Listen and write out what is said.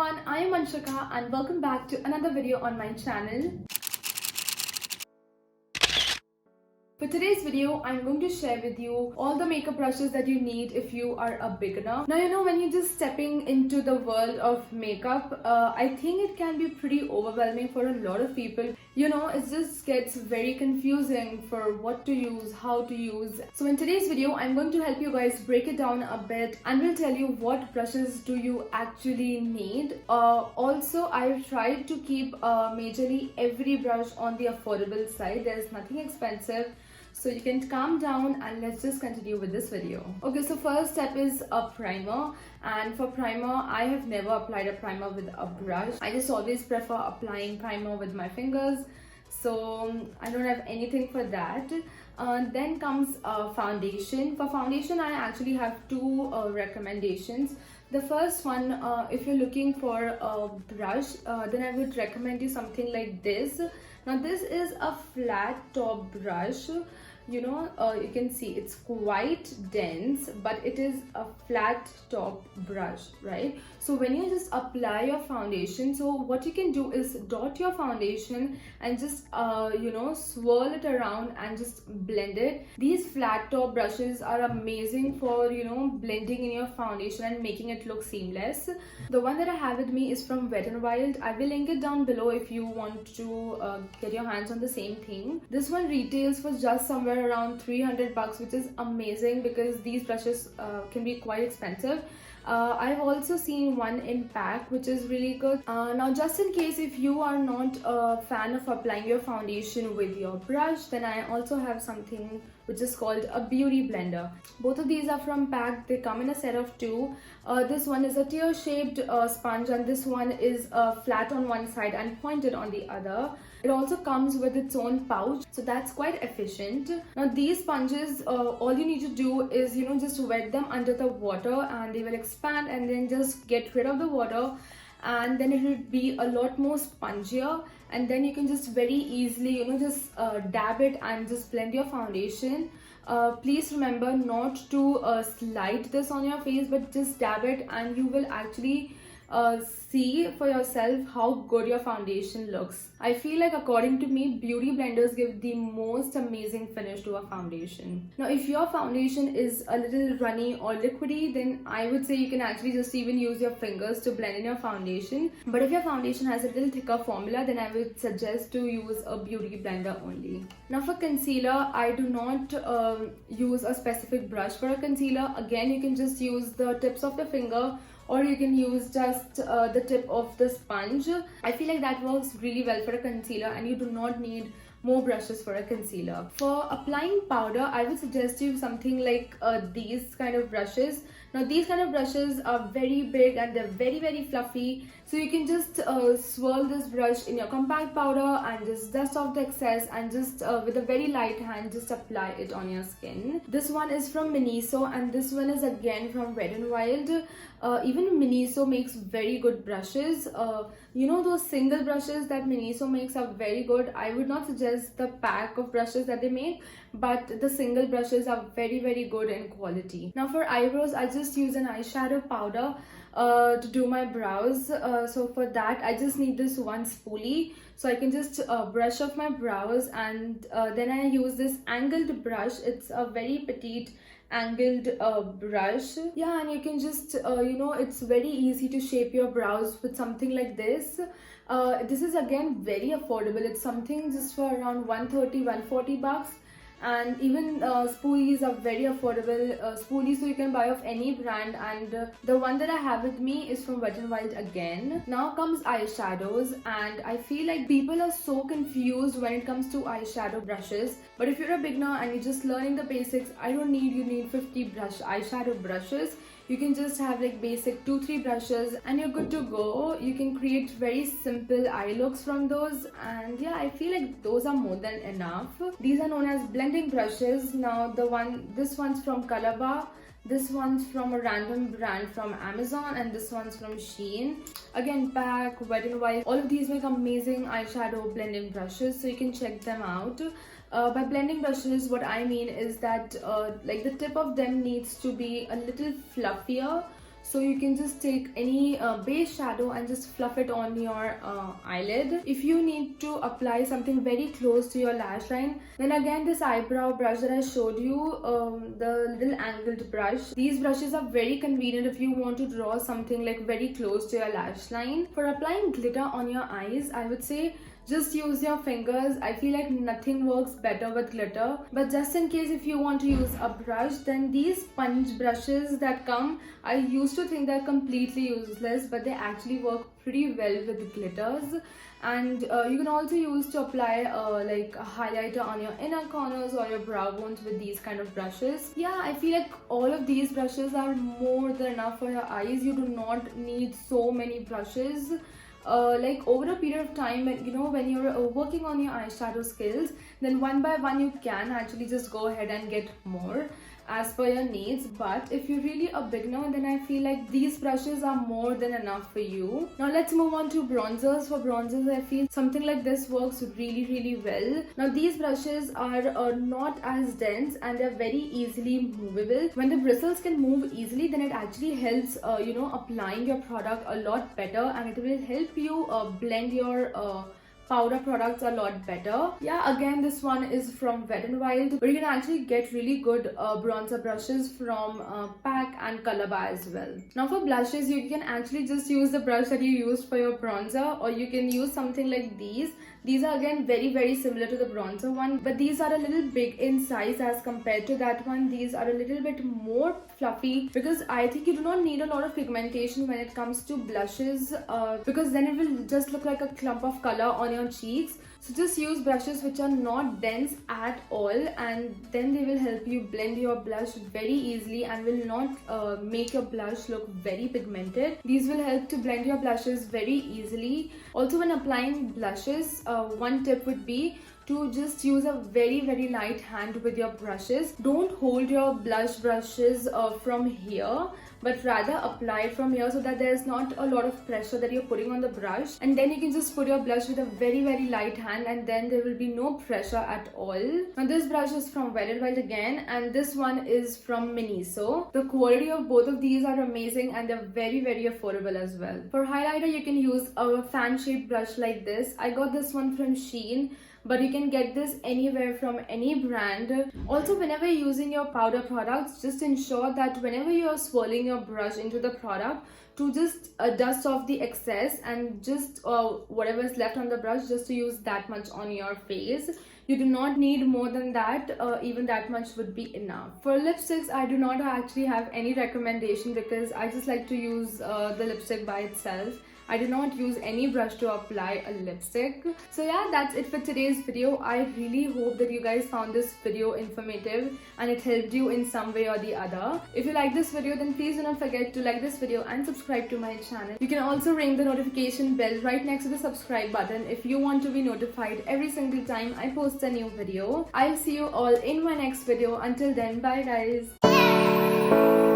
everyone, I am Anshika and welcome back to another video on my channel. For today's video, I'm going to share with you all the makeup brushes that you need if you are a beginner. Now, you know, when you're just stepping into the world of makeup, I think it can be pretty overwhelming for a lot of people. You know, it just gets very confusing for what to use, how to use. So in today's video, I'm going to help you guys break it down a bit and will tell you what brushes do you actually need. Also, I've tried to keep majorly every brush on the affordable side. There's nothing expensive. So you can calm down and let's just continue with this video. Okay, so first step is a primer, and for primer I have never applied a primer with a brush. I just always prefer applying primer with my fingers, so I don't have anything for that. Then comes foundation. For foundation I actually have two recommendations. The first one, if you're looking for a brush, then I would recommend you something like this. Now this is a flat top brush. You know, you can see it's quite dense, but it is a flat top brush, right? So when you just apply your foundation, so what you can do is dot your foundation and just you know, swirl it around and just blend it. These flat top brushes are amazing for, you know, blending in your foundation and making it look seamless. The one that I have with me is from Wet n Wild. I will link it down below if you want to get your hands on the same thing. This one retails for just somewhere around 300 bucks, which is amazing because these brushes can be quite expensive. I've also seen one in pack which is really good. Now just in case if you are not a fan of applying your foundation with your brush, then I also have something which is called a beauty blender. Both of these are from pack. They come in a set of two. This one is a tear shaped sponge and this one is flat on one side and pointed on the other. It also comes with its own pouch, so that's quite efficient. Now these sponges, all you need to do is, you know, just wet them under the water and they will expand, and then just get rid of the water, and then it will be a lot more spongier, and then you can just very easily, you know, just dab it and just blend your foundation. Please remember not to slide this on your face, but just dab it and you will actually see for yourself how good your foundation looks. I feel like, according to me, beauty blenders give the most amazing finish to a foundation. Now if your foundation is a little runny or liquidy, then I would say you can actually just even use your fingers to blend in your foundation. But if your foundation has a little thicker formula, then I would suggest to use a beauty blender only. Now for concealer, I do not use a specific brush for a concealer. Again, you can just use the tips of the finger, or you can use just the tip of the sponge. I feel like that works really well for a concealer, and you do not need more brushes for a concealer. For applying powder, I would suggest you something like these kind of brushes. Now these kind of brushes are very big and they're very fluffy, so you can just swirl this brush in your compact powder and just dust off the excess and just with a very light hand just apply it on your skin. This one is from Miniso and this one is again from Wet n Wild. Even Miniso makes very good brushes. You know, those single brushes that Miniso makes are very good. I would not suggest the pack of brushes that they make, but the single brushes are very good in quality. Now for eyebrows, I just use an eyeshadow powder to do my brows. So for that I just need this one spoolie, so I can just brush off my brows, and then I use this angled brush. It's a very petite angled brush. Yeah, and you can just you know, it's very easy to shape your brows with something like this. This is again very affordable. It's something just for around 130-140 bucks. And even spoolies are very affordable. Spoolies, so you can buy of any brand, and the one that I have with me is from Wet n Wild again. Now comes eyeshadows, and I feel like people are so confused when it comes to eyeshadow brushes. But if you're a beginner and you're just learning the basics, I don't need you need 50 eyeshadow brushes. You can just have like basic 2-3 brushes and you're good to go. You can create very simple eye looks from those, and yeah, I feel like those are more than enough. These are known as blending brushes. Now this one's from Colorbar. This one's from a random brand from Amazon, and this one's from Shein. Again, pack, Wet n Wild, all of these make amazing eyeshadow blending brushes, so you can check them out. By blending brushes, what I mean is that like the tip of them needs to be a little fluffier, So you can just take any base shadow and just fluff it on your eyelid. If you need to apply something very close to your lash line, then again this eyebrow brush that I showed you, the little angled brush, these brushes are very convenient if you want to draw something like very close to your lash line. For applying glitter on your eyes, I would say just use your fingers. I feel like nothing works better with glitter. But just in case if you want to use a brush, then these sponge brushes that come, I used to think they're completely useless, but they actually work pretty well with glitters. And you can also use to apply like a highlighter on your inner corners or your brow bones with these kind of brushes. Yeah, I feel like all of these brushes are more than enough for your eyes. You do not need so many brushes. Like over a period of time, when you're working on your eyeshadow skills, then one by one you can actually just go ahead and get more as per your needs. But if you're really a beginner, then I feel like these brushes are more than enough for you. Now let's move on to bronzers. For bronzers, I feel something like this works really well. Now these brushes are not as dense and they're very easily movable. When the bristles can move easily, then it actually helps applying your product a lot better, and it will help you blend your powder products a lot better. Yeah, again this one is from Wet n Wild, but you can actually get really good bronzer brushes from PAC and Colorbar as well. Now for blushes, you can actually just use the brush that you used for your bronzer, or you can use something like these. These are again very similar to the bronzer one, but these are a little big in size as compared to that one. These are a little bit more fluffy, because I think you do not need a lot of pigmentation when it comes to blushes, because then it will just look like a clump of color on your cheeks. So just use brushes which are not dense at all, and then they will help you blend your blush very easily and will not make your blush look very pigmented. These will help to blend your blushes very easily. Also, when applying blushes, one tip would be to just use a very light hand with your brushes. Don't hold your blush brushes from here, but rather apply it from here, so that there's not a lot of pressure that you're putting on the brush. And then you can just put your blush with a very light hand, and then there will be no pressure at all. Now this brush is from Wet n Wild again, and this one is from Miniso. The quality of both of these are amazing, and they're very affordable as well. For highlighter, you can use a fan shaped brush like this. I got this one from Shein, but you can get this anywhere from any brand. Also, whenever you're using your powder products, just ensure that whenever you're swirling your brush into the product, to just dust off the excess, and just whatever is left on the brush, just to use that much on your face. You do not need more than that. Even that much would be enough. For lipsticks, I do not actually have any recommendation, because I just like to use the lipstick by itself. I did not use any brush to apply a lipstick. So yeah, that's it for today's video. I really hope that you guys found this video informative and it helped you in some way or the other. If you like this video, then please do not forget to like this video and subscribe to my channel. You can also ring the notification bell right next to the subscribe button if you want to be notified every single time I post a new video. I'll see you all in my next video. Until then, bye guys.